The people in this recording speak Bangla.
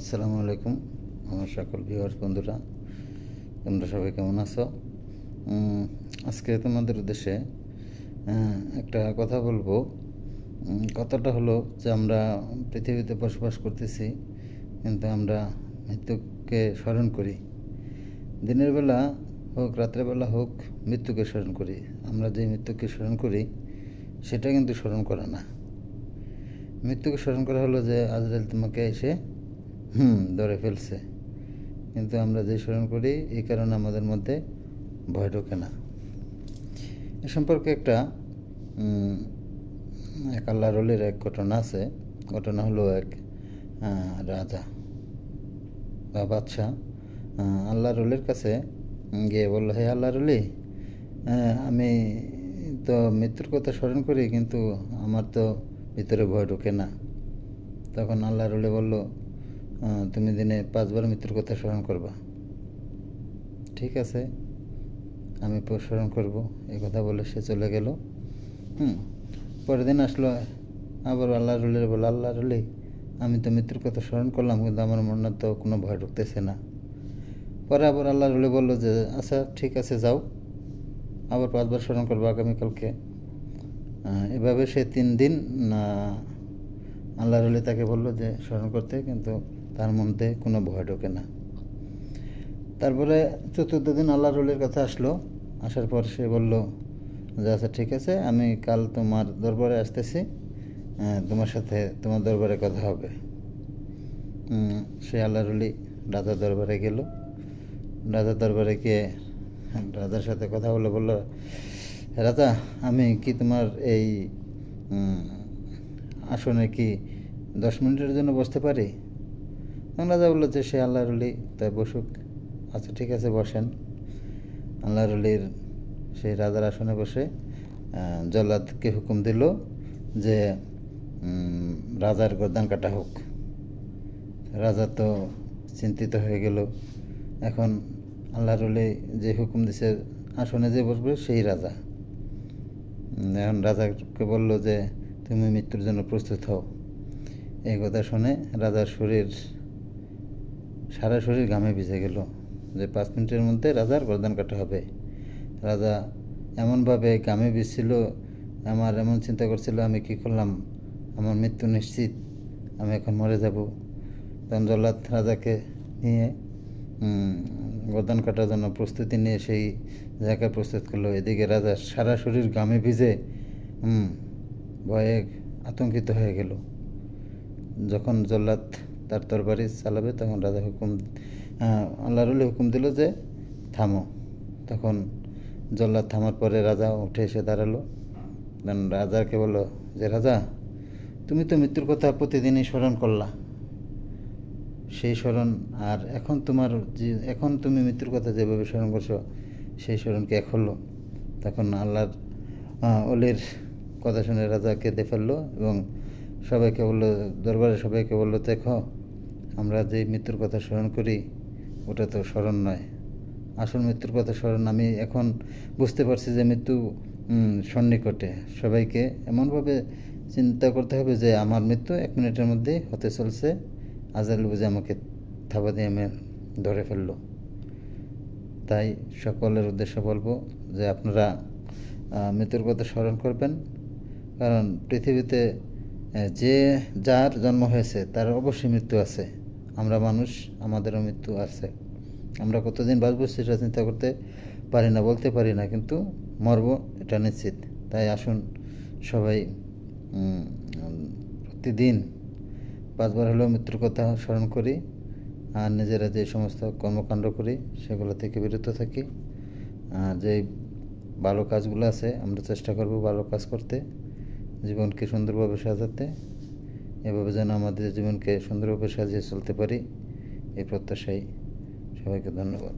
আসসালামু আলাইকুম আমার সকল ভিউয়ার্স বন্ধুরা, তোমরা সবাই কেমন আছো? আজকে তোমাদের উদ্দেশ্যে একটা কথা বলবো। কথাটা হলো যে আমরা পৃথিবীতে বসবাস করতেছি, কিন্তু আমরা মৃত্যুকে স্মরণ করি। দিনের বেলা হোক রাত্রেবেলা হোক মৃত্যুকে স্মরণ করি। আমরা যে মৃত্যুকে স্মরণ করি সেটা কিন্তু স্মরণ করা না। মৃত্যুকে স্মরণ করা হলো যে আজরাইল তোমাকে এসে ধরে ফেলছে, কিন্তু আমরা যে স্মরণ করি এই কারণে আমাদের মধ্যে ভয় ঢোকে না। এ সম্পর্কে একটা আল্লাহ রলির এক ঘটনা আছে। ঘটনা হলো এক রাজা বা বাদশাহ আল্লাহ রলির কাছে গিয়ে বললো, হে আল্লাহ রলি, আমি তো মৃত্যুর কথা স্মরণ করি, কিন্তু আমার তো ভিতরে ভয় ঢোকে না। তখন আল্লাহ রলি বলল, তুমি দিনে 5 বার মৃত্যুর কথা স্মরণ করবা। ঠিক আছে, আমি স্মরণ করব, এই কথা বলে সে চলে গেল। পরের দিন আসলো, আবার আল্লাহ রুলির বলে, আল্লাহ রুলি, আমি তো মৃত্যুর কথা স্মরণ করলাম, কিন্তু আমার মনে তো কোনো ভয় ঢুকতেছে না। পরে আবার আল্লাহ রুলি বললো যে আচ্ছা ঠিক আছে, যাও, আবার 5 বার স্মরণ করবো আগামীকালকে। এভাবে সে 3 দিন আল্লাহ রুলি তাকে বললো যে স্মরণ করতে, কিন্তু তার মধ্যে কোনো ভয় ঢোকে না। তারপরে 4th দিন আল্লাহ রুলির কাছে আসলো। আসার পর সে বলল যে আচ্ছা ঠিক আছে, আমি কাল তোমার দরবারে আসতেছি, তোমার সাথে তোমার দরবারে কথা হবে। সে আল্লাহ রুলি রাজার দরবারে গেল। রাজার দরবারে গিয়ে রাজার সাথে কথা বলে বলল, রাজা, আমি কি তোমার এই আসনে কি 10 মিনিটের জন্য বসতে পারি? তখন রাজা বললো যে সে আল্লাহ রুলি, তাই বসুক। আচ্ছা ঠিক আছে, বসেন। আল্লাহ রুলির সেই রাজার আসনে বসে জল্লাদকে হুকুম দিল যে রাজার গর্দান কাটা হোক। রাজা তো চিন্তিত হয়ে গেল। এখন আল্লাহ রুলি যে হুকুম দিছে আসনে যে বসবে সেই রাজা। এখন রাজাকে বলল যে তুমি মৃত্যুর জন্য প্রস্তুত হও। এই কথা শুনে রাজার সারা শরীর ঘামে ভিজে গেল যে 5 মিনিটের মধ্যে রাজার গর্দান কাটা হবে। রাজা এমনভাবে ঘামে ভিজছিল, আমার এমন চিন্তা করছিল আমি কি করলাম, আমার মৃত্যু নিশ্চিত, আমি এখন মরে যাব। তখন জল্লাদ রাজাকে নিয়ে গর্দান কাটার জন্য প্রস্তুতি নিয়ে সেই জায়গায় প্রস্তুত করলো। এদিকে রাজা সারা শরীর ঘামে ভিজে ভয়ে আতঙ্কিত হয়ে গেল। যখন জল্লাদ তার তরবারি চালাবে, তখন রাজা আল্লাহ রুলি হুকুম দিল যে থামো। তখন জল্লাদ থামার পরে রাজা উঠে এসে দাঁড়ালো। রাজাকে বললো যে রাজা, তুমি তো মৃত্যুর কথা প্রতিদিনই স্মরণ করলা, সেই স্মরণ আর এখন এখন তুমি মৃত্যুর কথা যেভাবে স্মরণ করছো সেই স্মরণ কি এক হলো? তখন আল্লাহর অলির কথা শুনে রাজা কেঁদে ফেললো এবং সবাইকে বললো, দরবারে সবাইকে বললো, দেখো আমরা যে মৃত্যুর কথা স্মরণ করি ওটা তো স্মরণ নয়, আসল মৃত্যুর কথা স্মরণ। আমি এখন বুঝতে পারছি যে মৃত্যু সন্নিকটে। সবাইকে এমনভাবে চিন্তা করতে হবে যে আমার মৃত্যু 1 মিনিটের মধ্যেই হতে চলছে, আজরাইল বুঝে আমাকে থাবা দিয়ে ধরে ফেললো। তাই সকলের উদ্দেশ্যে বলবো যে আপনারা মৃত্যুর কথা স্মরণ করবেন, কারণ পৃথিবীতে যে যার জন্ম হয়েছে তার অবশ্যই মৃত্যু আছে। আমরা মানুষ, আমাদেরও মৃত্যু আছে। আমরা কতদিন বাঁচবো সেটা চিন্তা করতে পারি না, বলতে পারি না, কিন্তু মরব এটা নিশ্চিত। তাই আসুন সবাই প্রতিদিন 5 বার হলেও মৃত্যুর কথা স্মরণ করি, আর নিজেরা যে সমস্ত কর্মকাণ্ড করি সেগুলো থেকে বিরত থাকি। আর যে ভালো কাজগুলো আছে আমরা চেষ্টা করব ভালো কাজ করতে, জীবনকে সুন্দরভাবে সাজাতে। এভাবে যেন আমাদের জীবনকে সুন্দরভাবে সাজিয়ে চলতে পারি, এই প্রত্যাশায় সবাইকে ধন্যবাদ।